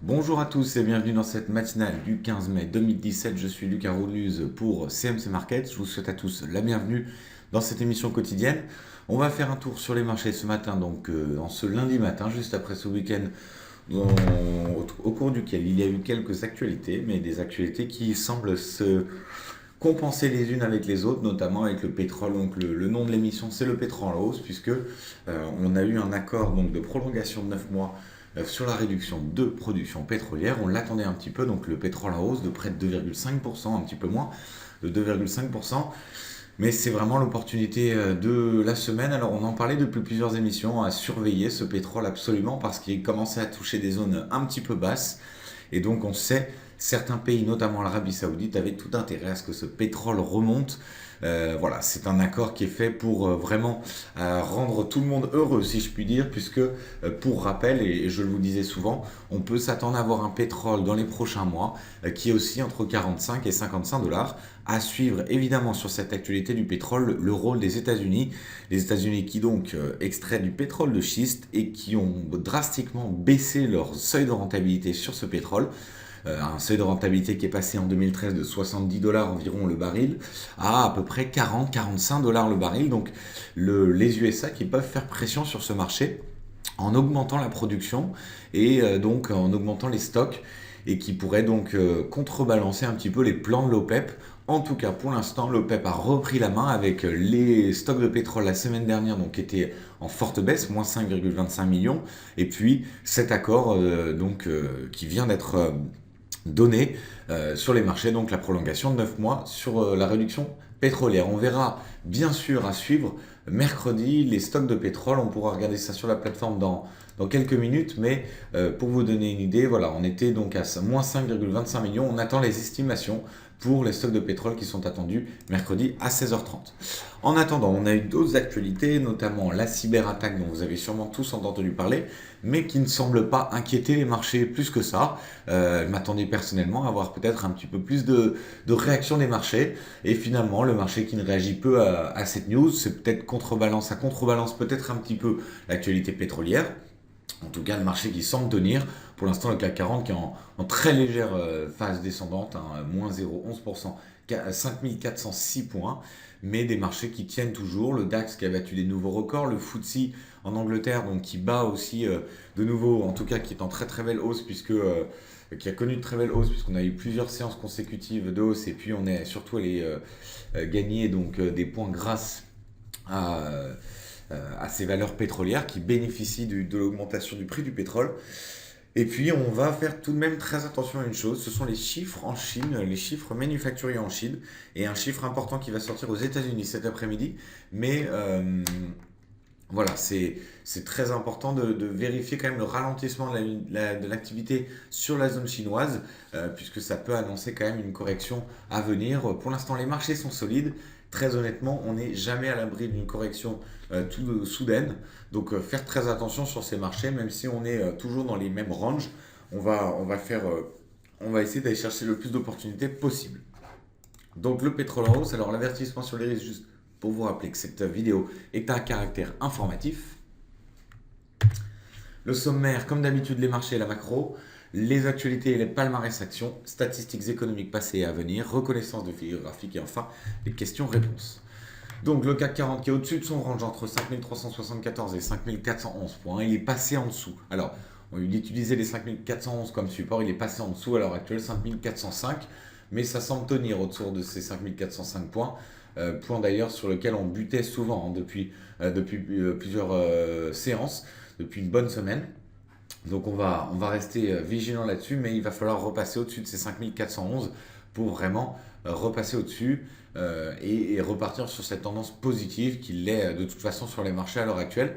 Bonjour à tous et bienvenue dans cette matinale du 15 mai 2017. Je suis Lucas Rouluse pour CMC Markets. Je vous souhaite à tous la bienvenue dans cette émission quotidienne. On va faire un tour sur les marchés ce matin, donc en ce lundi matin, juste après ce week-end au cours duquel il y a eu quelques actualités, mais des actualités qui semblent se compenser les unes avec les autres, notamment avec le pétrole. Donc le nom de l'émission, c'est le pétrole en hausse, puisque on a eu un accord donc, de prolongation de 9 mois sur la réduction de production pétrolière. On l'attendait un petit peu, donc le pétrole en hausse de près de 2,5%, un petit peu moins de 2,5%. Mais c'est vraiment l'opportunité de la semaine. Alors on en parlait depuis plusieurs émissions, à surveiller ce pétrole absolument parce qu'il commençait à toucher des zones un petit peu basses. Et donc on sait, certains pays, notamment l'Arabie Saoudite, avaient tout intérêt à ce que ce pétrole remonte. Voilà, c'est un accord qui est fait pour vraiment rendre tout le monde heureux, si je puis dire, puisque pour rappel, et je le vous disais souvent, on peut s'attendre à avoir un pétrole dans les prochains mois qui est aussi entre 45 et 55 dollars. À suivre évidemment sur cette actualité du pétrole, le rôle des États-Unis. Les États-Unis qui donc extraient du pétrole de schiste et qui ont drastiquement baissé leur seuil de rentabilité sur ce pétrole. Un seuil de rentabilité qui est passé en 2013 de 70 dollars environ le baril à peu près 40-45 dollars le baril. Donc les USA qui peuvent faire pression sur ce marché en augmentant la production et donc en augmentant les stocks et qui pourrait donc contrebalancer un petit peu les plans de l'OPEP. En tout cas, pour l'instant, l'OPEP a repris la main avec les stocks de pétrole la semaine dernière, donc qui étaient en forte baisse, moins 5,25 millions, et puis cet accord qui vient d'être donné sur les marchés, donc la prolongation de 9 mois sur la réduction pétrolière. On verra bien sûr à suivre mercredi les stocks de pétrole, on pourra regarder ça sur la plateforme dans quelques minutes, mais pour vous donner une idée, voilà, on était donc à moins 5,25 millions, on attend les estimations pour les stocks de pétrole qui sont attendus mercredi à 16h30. En attendant, on a eu d'autres actualités, notamment la cyberattaque dont vous avez sûrement tous entendu parler, mais qui ne semble pas inquiéter les marchés plus que ça. Je m'attendais personnellement à avoir peut-être un petit peu plus de réaction des marchés, et finalement le marché qui ne réagit peu à cette news, c'est peut-être ça contrebalance peut-être un petit peu l'actualité pétrolière. En tout cas, le marché qui semble tenir. Pour l'instant, le CAC 40 qui est en très légère phase descendante, moins 0,11%, 5406 points. Mais des marchés qui tiennent toujours. Le DAX qui a battu des nouveaux records. Le FTSE en Angleterre, donc qui bat aussi de nouveau, en tout cas qui est en très très belle hausse, qui a connu de très belles hausses, puisqu'on a eu plusieurs séances consécutives de hausse. Et puis on est surtout allé gagner des points grâce à ces valeurs pétrolières qui bénéficient de l'augmentation du prix du pétrole. Et puis on va faire tout de même très attention à une chose, ce sont les chiffres en Chine, les chiffres manufacturiers en Chine, et un chiffre important qui va sortir aux États-Unis cet après-midi. Mais voilà, c'est très important de vérifier quand même le ralentissement de l'activité sur la zone chinoise, puisque ça peut annoncer quand même une correction à venir. Pour l'instant, les marchés sont solides. Très honnêtement, on n'est jamais à l'abri d'une correction soudaine. Donc faire très attention sur ces marchés, même si on est toujours dans les mêmes ranges, on va essayer d'aller chercher le plus d'opportunités possible. Donc le pétrole en hausse, alors l'avertissement sur les risques, juste pour vous rappeler que cette vidéo est à caractère informatif. Le sommaire, comme d'habitude, les marchés et la macro, les actualités et les palmarès actions, statistiques économiques passées et à venir, reconnaissance de figures graphiques et enfin les questions-réponses. Donc le CAC 40 qui est au-dessus de son range entre 5374 et 5411 points, il est passé en dessous. Alors, il utilisait les 5411 comme support, il est passé en dessous à l'heure actuelle 5405, mais ça semble tenir autour de ces 5405 points. Point d'ailleurs sur lequel on butait souvent depuis plusieurs séances, depuis une bonne semaine. Donc on va rester vigilant là-dessus, mais il va falloir repasser au-dessus de ces 5411 pour vraiment repasser au-dessus et repartir sur cette tendance positive qu'il est de toute façon sur les marchés à l'heure actuelle.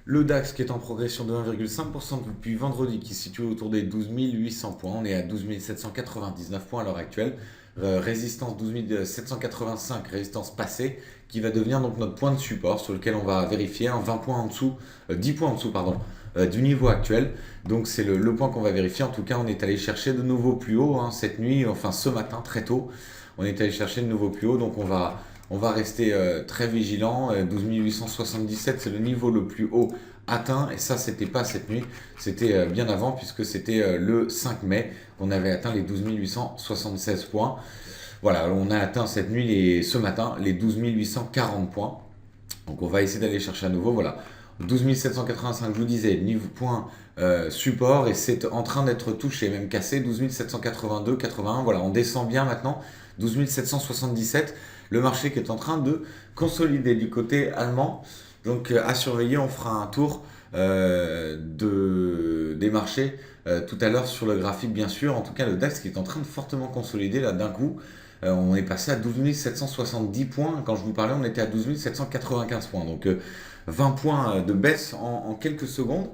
Le DAX qui est en progression de 1,5% depuis vendredi, qui se situe autour des 12 800 points. On est à 12 799 points à l'heure actuelle. Résistance 12 785, résistance passée, qui va devenir donc notre point de support sur lequel on va vérifier 20 points en dessous, 10 points en dessous, pardon, du niveau actuel. Donc c'est le point qu'on va vérifier. En tout cas, on est allé chercher de nouveau plus haut cette nuit, enfin ce matin très tôt. On est allé chercher de nouveau plus haut, donc on va rester très vigilant. 12 877, c'est le niveau le plus haut atteint, et ça c'était pas cette nuit, c'était bien avant puisque c'était le 5 mai qu'on avait atteint les 12 876 points. Voilà, on a atteint cette nuit, ce matin, les 12 840 points. Donc on va essayer d'aller chercher à nouveau, voilà. 12 785, je vous disais, niveau point support, et c'est en train d'être touché, même cassé, 12 782, 81, voilà, on descend bien maintenant, 12 777, le marché qui est en train de consolider du côté allemand. Donc à surveiller, on fera un tour des marchés tout à l'heure sur le graphique, bien sûr. En tout cas, le DAX qui est en train de fortement consolider là d'un coup. On est passé à 12 770 points. Quand je vous parlais, on était à 12 795 points. Donc 20 points de baisse en quelques secondes.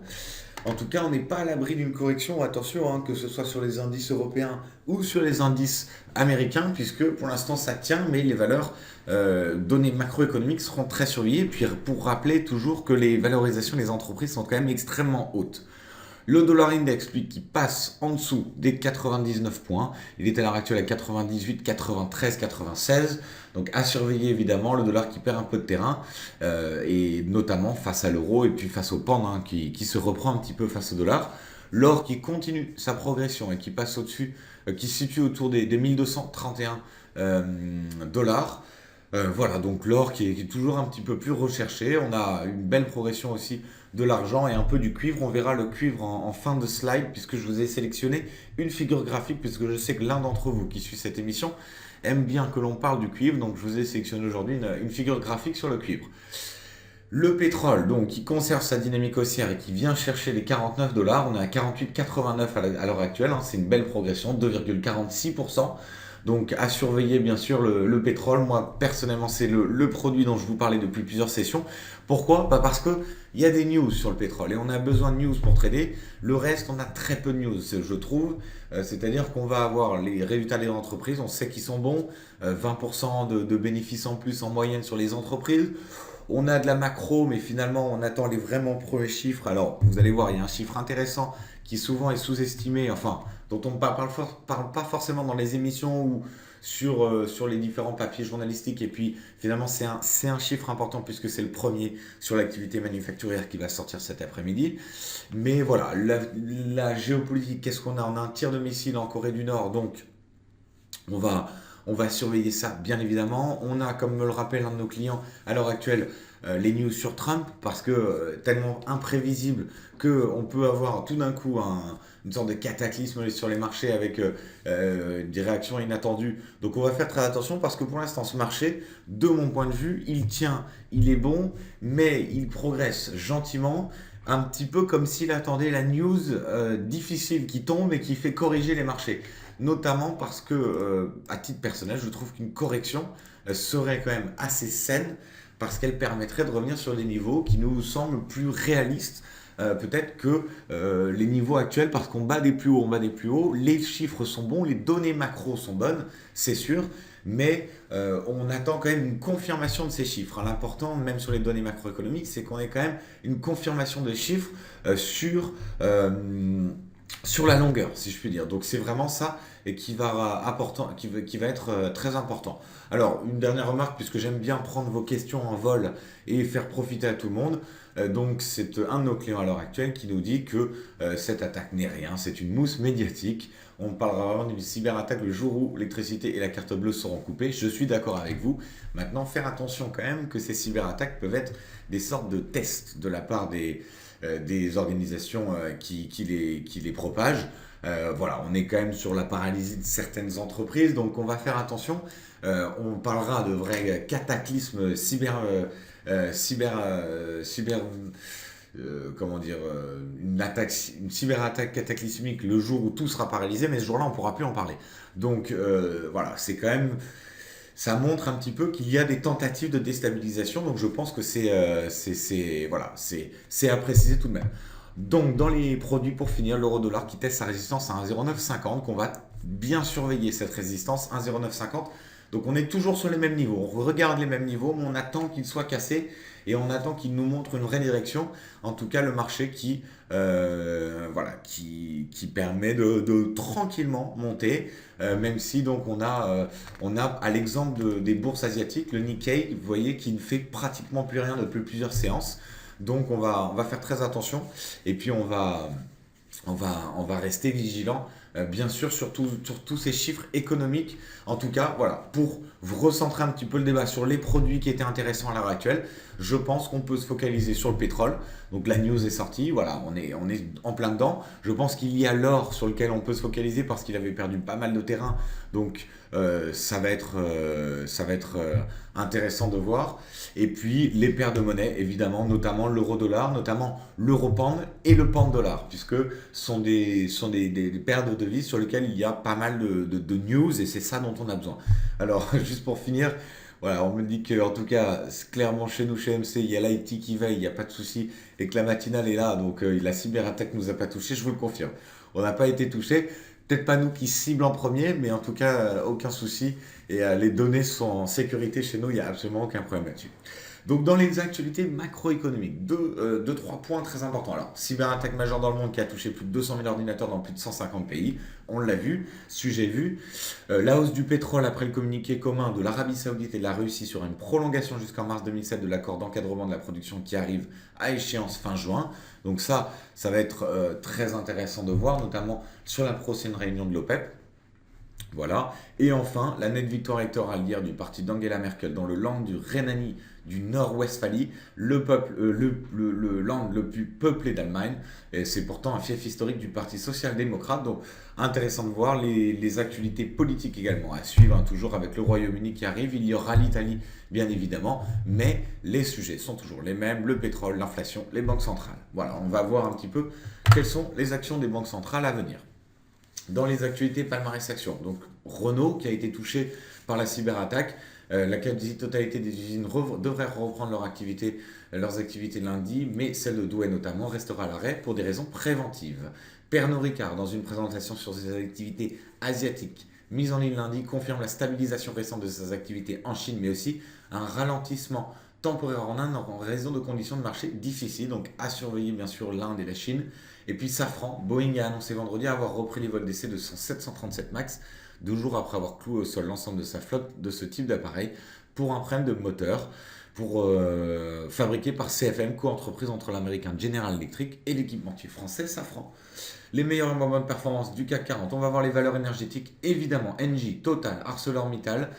En tout cas, on n'est pas à l'abri d'une correction, attention, hein, que ce soit sur les indices européens ou sur les indices américains, puisque pour l'instant ça tient, mais les valeurs données macroéconomiques seront très surveillées. Puis pour rappeler toujours que les valorisations des entreprises sont quand même extrêmement hautes. Le dollar index, lui, qui passe en dessous des 99 points. Il est à l'heure actuelle à 98, 93, 96. Donc à surveiller évidemment, le dollar qui perd un peu de terrain, et notamment face à l'euro et puis face au pound hein, qui se reprend un petit peu face au dollar. L'or qui continue sa progression et qui passe au-dessus, qui se situe autour des 1231 dollars. Voilà, donc l'or qui est toujours un petit peu plus recherché. On a une belle progression aussi de l'argent et un peu du cuivre. On verra le cuivre en fin de slide puisque je vous ai sélectionné une figure graphique puisque je sais que l'un d'entre vous qui suit cette émission aime bien que l'on parle du cuivre. Donc je vous ai sélectionné aujourd'hui une figure graphique sur le cuivre. Le pétrole, donc, qui conserve sa dynamique haussière et qui vient chercher les 49 dollars. On est à 48,89 à l'heure actuelle. Hein, c'est une belle progression, 2,46%. Donc à surveiller bien sûr le pétrole. Moi personnellement c'est le produit dont je vous parlais depuis plusieurs sessions. Pourquoi? Parce qu'il y a des news sur le pétrole et on a besoin de news pour trader. Le reste on a très peu de news je trouve. C'est-à-dire qu'on va avoir les résultats des entreprises, on sait qu'ils sont bons, 20% de bénéfices en plus en moyenne sur les entreprises. On a de la macro, mais finalement, on attend les vraiment premiers chiffres. Alors, vous allez voir, il y a un chiffre intéressant qui souvent est sous-estimé, enfin, dont on ne parle pas forcément dans les émissions ou sur les différents papiers journalistiques. Et puis, finalement, c'est un chiffre important puisque c'est le premier sur l'activité manufacturière qui va sortir cet après-midi. Mais voilà, la géopolitique, qu'est-ce qu'on a? On a un tir de missile en Corée du Nord, donc on va surveiller ça, bien évidemment. On a, comme me le rappelle un de nos clients à l'heure actuelle, les news sur Trump, parce que tellement imprévisible qu'on peut avoir tout d'un coup une sorte de cataclysme sur les marchés avec des réactions inattendues. Donc on va faire très attention parce que pour l'instant, ce marché, de mon point de vue, il tient, il est bon, mais il progresse gentiment. Un petit peu comme s'il attendait la news difficile qui tombe et qui fait corriger les marchés. Notamment parce que, à titre personnel, je trouve qu'une correction serait quand même assez saine parce qu'elle permettrait de revenir sur des niveaux qui nous semblent plus réalistes. Peut-être que les niveaux actuels, parce qu'on bat des plus hauts, on bat des plus hauts, les chiffres sont bons, les données macro sont bonnes, c'est sûr, mais on attend quand même une confirmation de ces chiffres. Hein. L'important, même sur les données macroéconomiques, c'est qu'on ait quand même une confirmation de chiffres sur la longueur, si je puis dire. Donc c'est vraiment ça et qui va être très important. Alors, une dernière remarque, puisque j'aime bien prendre vos questions en vol et faire profiter à tout le monde. Donc c'est un de nos clients à l'heure actuelle qui nous dit que cette attaque n'est rien, c'est une mousse médiatique. On parlera vraiment d'une cyberattaque le jour où l'électricité et la carte bleue seront coupées. Je suis d'accord avec vous. Maintenant, faire attention quand même que ces cyberattaques peuvent être des sortes de tests de la part des organisations qui les propagent. Voilà, on est quand même sur la paralysie de certaines entreprises, donc on va faire attention. On parlera de vrais cataclysmes comment dire, une cyberattaque cataclysmique le jour où tout sera paralysé, mais ce jour-là, on ne pourra plus en parler. Donc voilà, c'est quand même, ça montre un petit peu qu'il y a des tentatives de déstabilisation, donc je pense que voilà, c'est à préciser tout de même. Donc dans les produits pour finir, l'euro-dollar qui teste sa résistance à 1,0950, qu'on va bien surveiller cette résistance 1,0950. Donc on est toujours sur les mêmes niveaux, on regarde les mêmes niveaux, mais on attend qu'il soit cassé et on attend qu'il nous montre une vraie direction. En tout cas, le marché qui permet de tranquillement monter, même si donc on a à l'exemple des bourses asiatiques, le Nikkei, vous voyez, qui ne fait pratiquement plus rien depuis plusieurs séances. Donc on va faire très attention et puis on va rester vigilant, bien sûr, sur tous ces chiffres économiques. En tout cas, voilà, pour vous recentrer un petit peu le débat sur les produits qui étaient intéressants à l'heure actuelle, je pense qu'on peut se focaliser sur le pétrole. Donc la news est sortie, voilà, on est en plein dedans. Je pense qu'il y a l'or sur lequel on peut se focaliser parce qu'il avait perdu pas mal de terrain. Donc ça va être intéressant de voir. Et puis les paires de monnaie, évidemment, notamment l'euro-dollar, notamment l'euro-pound et le pound-dollar, puisque ce sont des paires de devises sur lesquelles il y a pas mal de news et c'est ça dont on a besoin. Alors, juste pour finir, voilà, on me dit que en tout cas, clairement chez nous, chez MC, il y a l'IT qui veille, il n'y a pas de souci, et que la matinale est là, donc la cyberattaque nous a pas touché, je vous le confirme. On n'a pas été touché, peut-être pas nous qui ciblent en premier, mais en tout cas, aucun souci, et les données sont en sécurité chez nous, il n'y a absolument aucun problème là-dessus. Donc dans les actualités macroéconomiques, trois points très importants. Alors, cyberattaque majeure dans le monde qui a touché plus de 200 000 ordinateurs dans plus de 150 pays, on l'a vu, sujet vu. La hausse du pétrole après le communiqué commun de l'Arabie Saoudite et de la Russie sur une prolongation jusqu'en mars 2007 de l'accord d'encadrement de la production qui arrive à échéance fin juin. Donc ça va être très intéressant de voir, notamment sur la prochaine réunion de l'OPEP. Voilà. Et enfin, la nette victoire électorale hier du parti d'Angela Merkel dans le land du Rhénanie du Nord-Westphalie, le land le plus peuplé d'Allemagne. Et c'est pourtant un fief historique du Parti social-démocrate. Donc, intéressant de voir les actualités politiques également à suivre, hein, toujours avec le Royaume-Uni qui arrive. Il y aura l'Italie, bien évidemment. Mais les sujets sont toujours les mêmes. Le pétrole, l'inflation, les banques centrales. Voilà, on va voir un petit peu quelles sont les actions des banques centrales à venir. Dans les actualités palmarès actions, donc Renault qui a été touché par la cyberattaque, la quasi-totalité des usines devraient reprendre leurs activités lundi, mais celle de Douai notamment restera à l'arrêt pour des raisons préventives. Pernod Ricard, dans une présentation sur ses activités asiatiques mise en ligne lundi, confirme la stabilisation récente de ses activités en Chine, mais aussi un ralentissement temporaire en Inde en raison de conditions de marché difficiles, donc à surveiller bien sûr l'Inde et la Chine. Et puis Safran, Boeing a annoncé vendredi avoir repris les vols d'essai de son 737 MAX, 2 jours après avoir cloué au sol l'ensemble de sa flotte de ce type d'appareil pour un problème de moteur fabriqué par CFM, co-entreprise entre l'américain General Electric et l'équipementier français Safran. Les meilleures et moins bonnes performances du CAC 40, on va voir les valeurs énergétiques, évidemment Engie, Total, ArcelorMittal.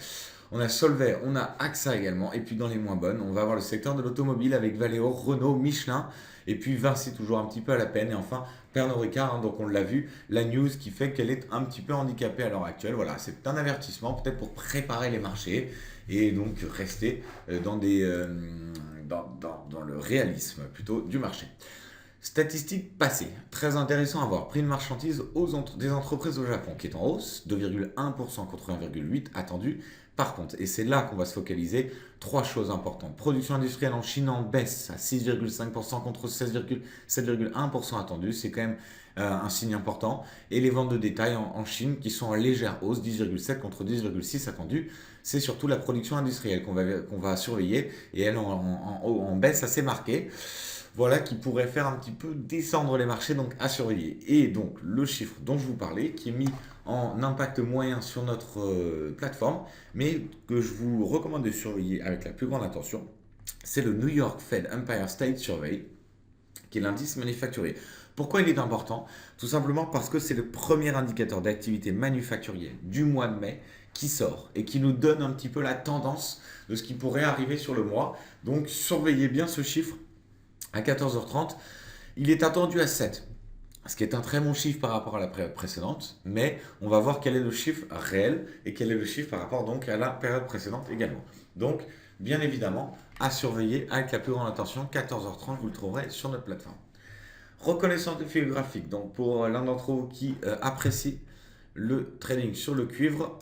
On a Solvay, on a AXA également. Et puis dans les moins bonnes, on va avoir le secteur de l'automobile avec Valeo, Renault, Michelin. Et puis Vinci toujours un petit peu à la peine. Et enfin Pernod Ricard, hein, donc on l'a vu, la news qui fait qu'elle est un petit peu handicapée à l'heure actuelle. Voilà, c'est un avertissement peut-être pour préparer les marchés et donc rester dans le réalisme plutôt du marché. Statistiques passées, très intéressant à voir. Prix de marchandises des entreprises au Japon qui est en hausse, 2,1% contre 1,8% attendu. Par contre, et c'est là qu'on va se focaliser, 3 choses importantes. Production industrielle en Chine en baisse à 6,5% contre 7,1% attendu. C'est quand même un signe important. Et les ventes de détail en Chine qui sont en légère hausse, 10,7 contre 10,6 attendu. C'est surtout la production industrielle qu'on va surveiller et elle en baisse assez marquée. Voilà qui pourrait faire un petit peu descendre les marchés, donc à surveiller. Et donc le chiffre dont je vous parlais, qui est mis en impact moyen sur notre plateforme, mais que je vous recommande de surveiller avec la plus grande attention, c'est le New York Fed Empire State Survey, qui est l'indice manufacturier. Pourquoi il est important? Tout simplement parce que c'est le premier indicateur d'activité manufacturière du mois de mai qui sort et qui nous donne un petit peu la tendance de ce qui pourrait arriver sur le mois. Donc surveillez bien ce chiffre. À 14h30, il est attendu à 7, ce qui est un très bon chiffre par rapport à la période précédente, mais on va voir quel est le chiffre réel et quel est le chiffre par rapport donc à la période précédente également. Donc, bien évidemment, à surveiller avec la plus grande attention, 14h30, vous le trouverez sur notre plateforme. Reconnaissance de fil graphique, donc pour l'un d'entre vous qui apprécie le trading sur le cuivre,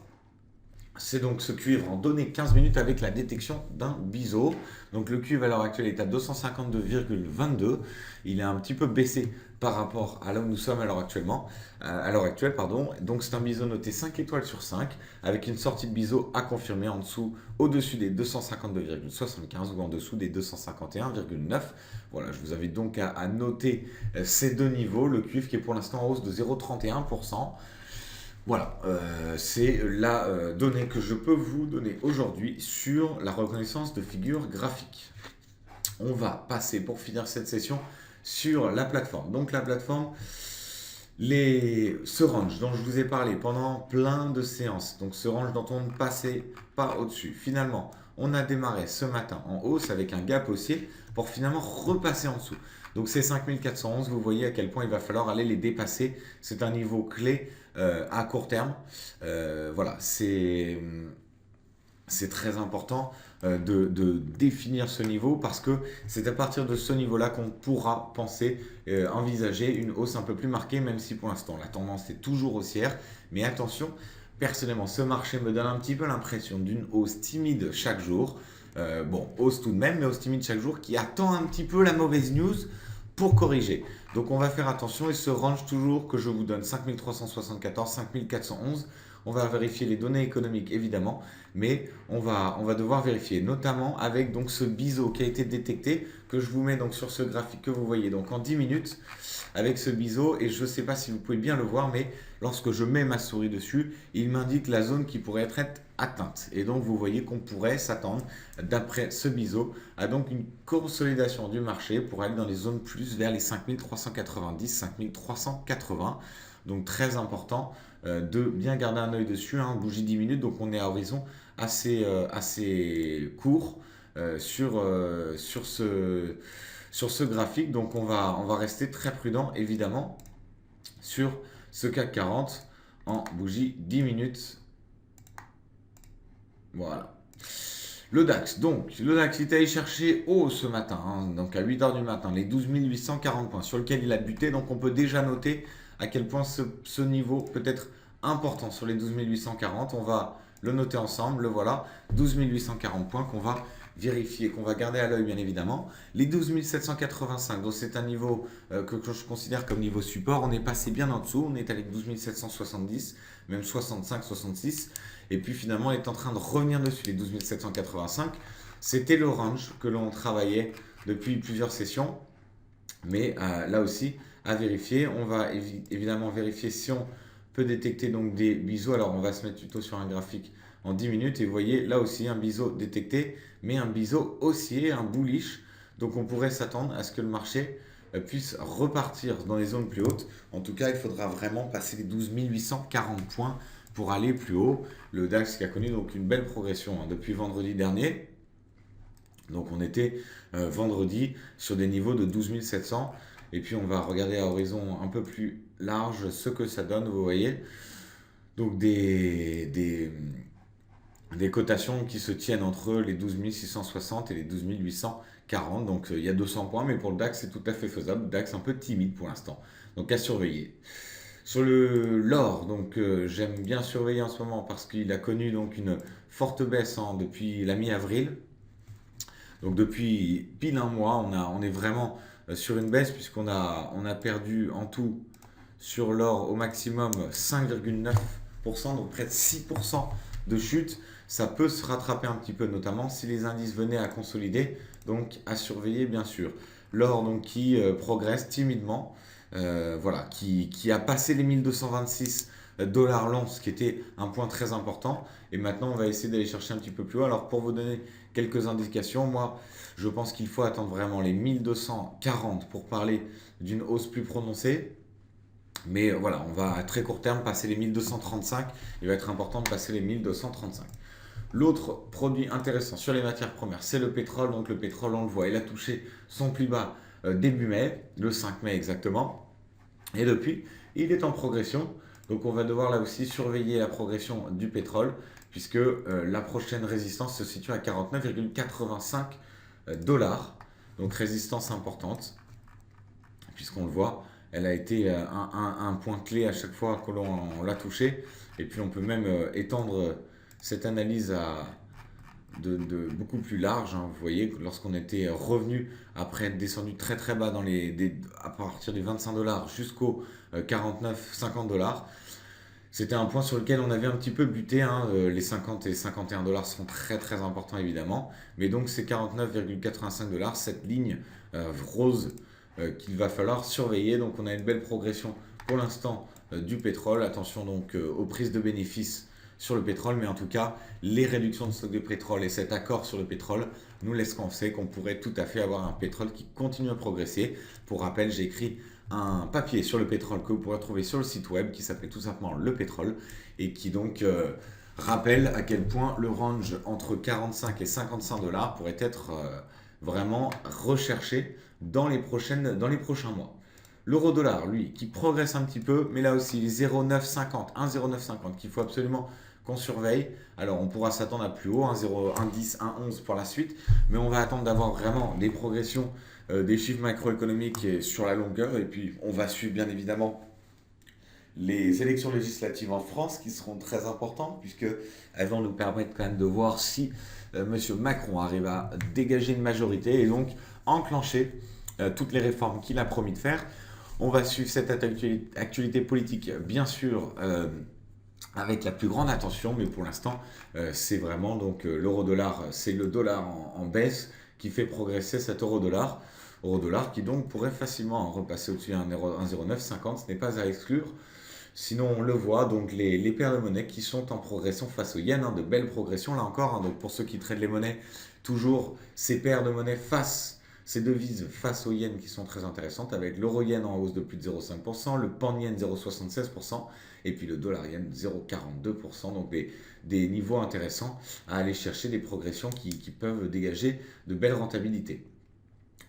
c'est donc ce cuivre en données 15 minutes avec la détection d'un biseau. Donc le cuivre à l'heure actuelle est à 252,22. Il est un petit peu baissé par rapport à là où nous sommes à l'heure actuelle. Donc c'est un biseau noté 5 étoiles sur 5 avec une sortie de biseau à confirmer au-dessus des 252,75 ou en dessous des 251,9. Voilà, je vous invite donc à noter ces deux niveaux. Le cuivre qui est pour l'instant en hausse de 0,31%. Voilà, c'est la donnée que je peux vous donner aujourd'hui sur la reconnaissance de figures graphiques. on va passer pour finir cette session sur la plateforme. Donc la plateforme, ce range dont je vous ai parlé pendant plein de séances, donc ce range dont on ne passait pas au-dessus. Finalement, on a démarré ce matin en hausse avec un gap haussier pour finalement repasser en dessous. Donc ces 5411, vous voyez à quel point il va falloir aller les dépasser. C'est un niveau clé à court terme. Voilà, c'est très important de définir ce niveau parce que c'est à partir de ce niveau-là qu'on pourra penser, envisager une hausse un peu plus marquée, même si pour l'instant la tendance est toujours haussière. Mais attention, personnellement, ce marché me donne un petit peu l'impression d'une hausse timide chaque jour. Bon, hausse tout de même, mais hausse timide chaque jour qui attend un petit peu la mauvaise news pour corriger. Donc on va faire attention et ce range toujours que je vous donne, 5374, 5411, on va vérifier les données économiques évidemment, mais on va devoir vérifier notamment avec donc ce biseau qui a été détecté, que je vous mets donc sur ce graphique que vous voyez donc en 10 minutes avec ce biseau, et je ne sais pas si vous pouvez bien le voir, mais lorsque je mets ma souris dessus, il m'indique la zone qui pourrait être atteinte. Et donc vous voyez qu'on pourrait s'attendre, d'après ce biseau, à donc une consolidation du marché pour aller dans les zones plus vers les 5390, 5380. Donc très important de bien garder un œil dessus, hein, bougie 10 minutes, donc on est à horizon assez court sur ce graphique. Donc on va rester très prudent évidemment sur ce CAC 40 en bougie 10 minutes. Voilà. Le DAX, donc, le DAX est allé chercher haut ce matin, hein, donc à 8h du matin, les 12 840 points sur lequel il a buté. Donc on peut déjà noter à quel point ce niveau peut être important sur les 12 840. On va le noter ensemble, le voilà, 12 840 points qu'on va vérifier, qu'on va garder à l'œil bien évidemment. Les 12 785, donc c'est un niveau que je considère comme niveau support. On est passé bien en dessous, on est allé 12 770, même 65, 66. Et puis finalement, on est en train de revenir dessus, les 12 785. C'était le range que l'on travaillait depuis plusieurs sessions. Mais là aussi, à vérifier. On va évidemment vérifier si on peut détecter donc des biseaux. Alors, on va se mettre plutôt sur un graphique en 10 minutes. Et vous voyez, là aussi, un biseau détecté, mais un biseau haussier, un bullish. Donc, on pourrait s'attendre à ce que le marché puisse repartir dans les zones plus hautes. En tout cas, il faudra vraiment passer les 12 840 points pour aller plus haut. Le DAX qui a connu donc une belle progression depuis vendredi dernier. Donc on était vendredi sur des niveaux de 12 700. Et puis on va regarder à horizon un peu plus large ce que ça donne, vous voyez. Donc des cotations qui se tiennent entre les 12 660 et les 12 840. Donc il y a 200 points, mais pour le DAX c'est tout à fait faisable. Le DAX un peu timide pour l'instant. Donc à surveiller. Sur l'or, donc j'aime bien surveiller en ce moment parce qu'il a connu donc une forte baisse depuis la mi-avril. Donc depuis pile un mois, on est vraiment sur une baisse puisqu'on a perdu en tout sur l'or au maximum 5,9%, donc près de 6% de chute. Ça peut se rattraper un petit peu, notamment si les indices venaient à consolider, donc à surveiller bien sûr. L'or donc qui progresse timidement, voilà, qui a passé les 1226 dollars l'once, qui était un point très important. Et maintenant, on va essayer d'aller chercher un petit peu plus haut. Alors, pour vous donner quelques indications, moi, je pense qu'il faut attendre vraiment les 1240 pour parler d'une hausse plus prononcée. Mais voilà, on va à très court terme passer les 1235. Il va être important de passer les 1235. L'autre produit intéressant sur les matières premières, c'est le pétrole. Donc le pétrole, on le voit, il a touché son plus bas début mai, le 5 mai exactement. Et depuis, il est en progression. Donc on va devoir là aussi surveiller la progression du pétrole, puisque la prochaine résistance se situe à 49,85 dollars. Donc résistance importante, puisqu'on le voit, elle a été un point clé à chaque fois que l'on l'a touché. Et puis on peut même étendre cette analyse de beaucoup plus large, hein. Vous voyez, lorsqu'on était revenu après être descendu très très bas à partir des 25 dollars jusqu'aux 49-50 dollars, c'était un point sur lequel on avait un petit peu buté, hein. Les 50 et 51 dollars sont très très importants évidemment, mais donc c'est 49,85 dollars, cette ligne rose qu'il va falloir surveiller. Donc on a une belle progression pour l'instant du pétrole. Attention donc aux prises de bénéfices sur le pétrole, mais en tout cas, les réductions de stock de pétrole et cet accord sur le pétrole nous laissent penser qu'on pourrait tout à fait avoir un pétrole qui continue à progresser. Pour rappel, j'ai écrit un papier sur le pétrole que vous pourrez trouver sur le site web qui s'appelle tout simplement Le Pétrole et qui donc rappelle à quel point le range entre 45 et 55 dollars pourrait être vraiment recherché dans les prochains mois. L'euro-dollar, lui, qui progresse un petit peu, mais là aussi, 0,950, 1,0950 qu'il faut absolument qu'on surveille. Alors, on pourra s'attendre à plus haut, 1,0, 1,10, 1,11 pour la suite, mais on va attendre d'avoir vraiment des progressions des chiffres macroéconomiques et sur la longueur, et puis on va suivre bien évidemment les élections législatives en France qui seront très importantes puisqu'elles vont nous permettre quand même de voir si M. Macron arrive à dégager une majorité et donc enclencher toutes les réformes qu'il a promis de faire. On va suivre cette actualité politique bien sûr avec la plus grande attention, mais pour l'instant c'est vraiment donc l'euro-dollar, c'est le dollar en baisse qui fait progresser cet euro-dollar. Euro-dollar qui donc pourrait facilement repasser au-dessus de 1,0950, ce n'est pas à exclure. Sinon, on le voit, donc les paires de monnaie qui sont en progression face au yen, de belles progressions là encore. Donc pour ceux qui traitent les monnaies, toujours ces paires de monnaie ces devises face au yen qui sont très intéressantes, avec l'euro-yen en hausse de plus de 0,5%, le pound-yen 0,76%, et puis le dollar-yen 0,42%. Donc des niveaux intéressants à aller chercher, des progressions qui peuvent dégager de belles rentabilités.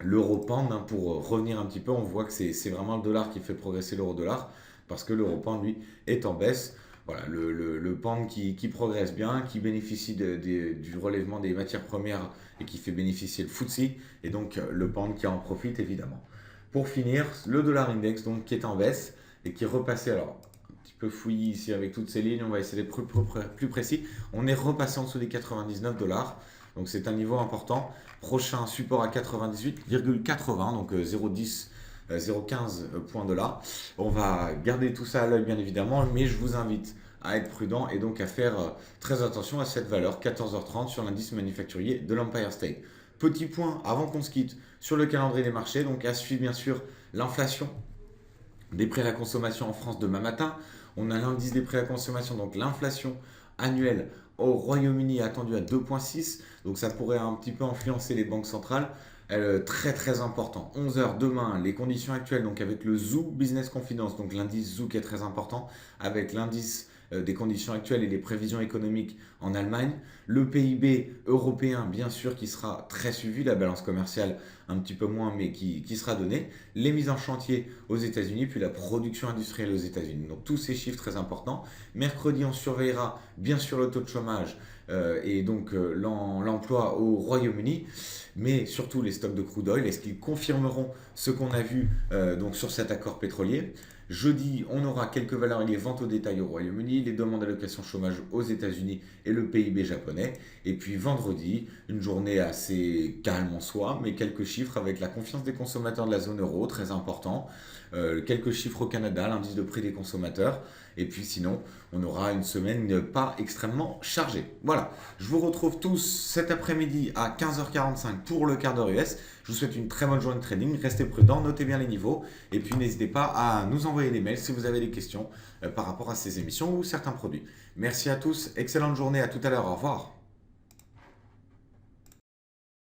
L'euro-pound, pour revenir un petit peu, on voit que c'est vraiment le dollar qui fait progresser l'euro-dollar parce que l'euro-pound, lui, est en baisse. Voilà, le pound qui progresse bien, qui bénéficie du relèvement des matières premières et qui fait bénéficier le FTSE, et donc le pound qui en profite évidemment. Pour finir, le dollar index donc, qui est en baisse et qui est repassé, alors un petit peu fouillis ici avec toutes ces lignes, on va essayer d'être plus précis. On est repassé en dessous des 99 dollars. Donc c'est un niveau important. Prochain support à 98,80, donc 0,10, 0,15 points de là. On va garder tout ça à l'œil bien évidemment, mais je vous invite à être prudent et donc à faire très attention à cette valeur 14h30 sur l'indice manufacturier de l'Empire State. Petit point avant qu'on se quitte sur le calendrier des marchés, donc à suivre bien sûr l'inflation des prix à la consommation en France demain matin. On a l'indice des prix à la consommation, donc l'inflation annuelle au Royaume-Uni attendu à 2,6, donc ça pourrait un petit peu influencer les banques centrales. Très très important. 11h demain, les conditions actuelles, donc avec le ZOO Business Confidence, donc l'indice ZOO qui est très important, avec l'indice des conditions actuelles et les prévisions économiques en Allemagne, le PIB européen bien sûr qui sera très suivi, la balance commerciale un petit peu moins mais qui sera donnée, les mises en chantier aux États-Unis, puis la production industrielle aux États-Unis. Donc tous ces chiffres très importants. Mercredi, on surveillera bien sûr le taux de chômage et donc l'emploi au Royaume-Uni, mais surtout les stocks de crude oil. Est-ce qu'ils confirmeront ce qu'on a vu donc sur cet accord pétrolier? Jeudi, on aura quelques valeurs et les ventes au détail au Royaume-Uni, les demandes d'allocation chômage aux États-Unis et le PIB japonais. Et puis vendredi, une journée assez calme en soi, mais quelques chiffres avec la confiance des consommateurs de la zone euro, très important. Quelques chiffres au Canada, l'indice de prix des consommateurs. Et puis sinon, on aura une semaine pas extrêmement chargée. Voilà, je vous retrouve tous cet après-midi à 15h45 pour le quart d'heure US. Je vous souhaite une très bonne journée de trading. Restez prudents, notez bien les niveaux. Et puis n'hésitez pas à nous envoyer des mails si vous avez des questions par rapport à ces émissions ou certains produits. Merci à tous, excellente journée, à tout à l'heure, au revoir.